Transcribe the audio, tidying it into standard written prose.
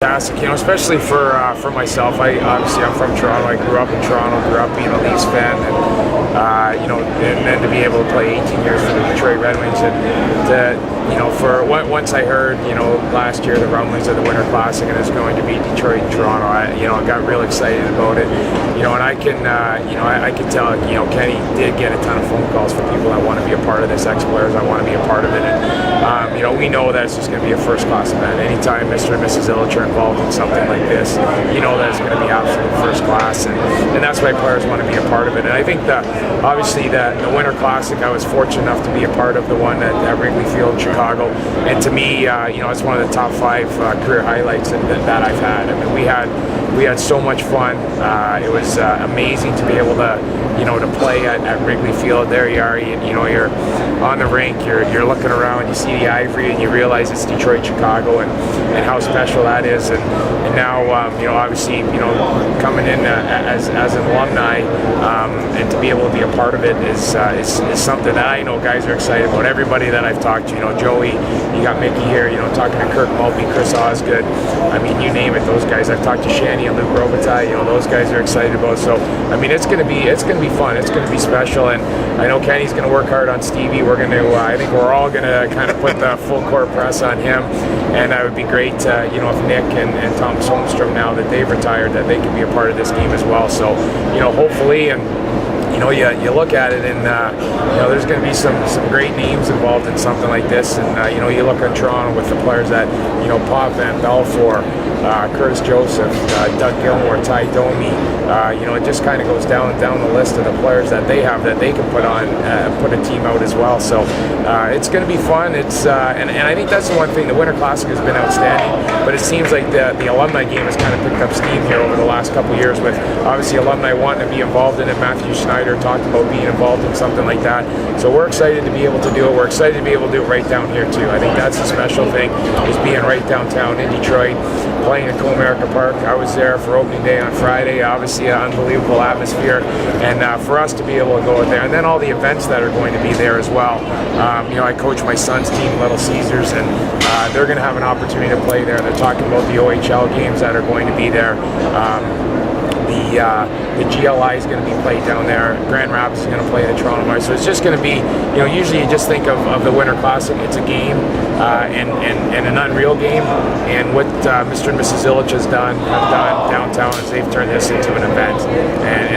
Fantastic, especially for myself. I'm from Toronto. I grew up in Toronto, grew up being a Leafs fan, and then to be able to play 18 years for the Detroit Red Wings, once I heard, last year the rumblings of the Winter Classic and it's going to be Detroit and Toronto, I got real excited about it, and I can tell, Kenny did get a ton of phone calls from people that want to be a part of this, ex-players that want to be a part of it, and we know that it's just going to be a first-class event. Anytime Mr. and Mrs. Illich are involved in something like this, that it's going to be absolute first class, and that's why players want to be a part of it. And I think that obviously the Winter Classic, I was fortunate enough to be a part of the one at Wrigley Field in Chicago, and to me, it's one of the top 5 career highlights that I've had. I mean, we had so much fun. It was amazing to be able to play at Wrigley Field. There you are, you're on the rink, you're looking around, you see the ivory, and you realize it's Detroit, Chicago, and how special that is. And now, obviously, coming in as an alumni, and to be able to be a part of it is something that I know guys are excited about. Everybody that I've talked to, Joey, you got Mickey here, talking to Kirk Mulvey, Chris Osgood, I mean, you name it, those guys. I've talked to Shanny and Luke Robitaille, those guys are excited about. So, I mean, it's gonna be fun. It's gonna be special, and I know Kenny's gonna work hard on Stevie. We're gonna, I think we're all gonna kind of put the full court press on him, and that would be great. If Nick and Tom Solmstrom, now that they've retired, that they can be a part of this game as well. So, hopefully, and you look at it, and there's going to be some great names involved in something like this, and you look at Toronto with the players that Pop Van Belfour, Curtis Joseph, Doug Gilmour, Ty Domi. It just kind of goes down the list of the players that they have that they can put a team out as well. So it's going to be fun. It's and I think that's the one thing. The Winter Classic has been outstanding, but it seems like the alumni game has kind of picked up steam here over the last couple of years, with obviously alumni wanting to be involved in it. Matthew Schneider talked about being involved in something like that. So we're excited to be able to do it. We're excited to be able to do it right down here too. I think that's the special thing, is being right downtown in Detroit, playing at Comerica Park. I was there for opening day on Friday. Obviously an unbelievable atmosphere, and for us to be able to go there, and then all the events that are going to be there as well. I coach my son's team, Little Caesars, and they're going to have an opportunity to play there. They're talking about the OHL games that are going to be there. The GLI is going to be played down there. Grand Rapids is going to play the Toronto Mars. So it's just going to be, usually you just think of the Winter Classic. It's a game and an unreal game. And what Mr. and Mrs. Illich have done downtown is they've turned this into an event. And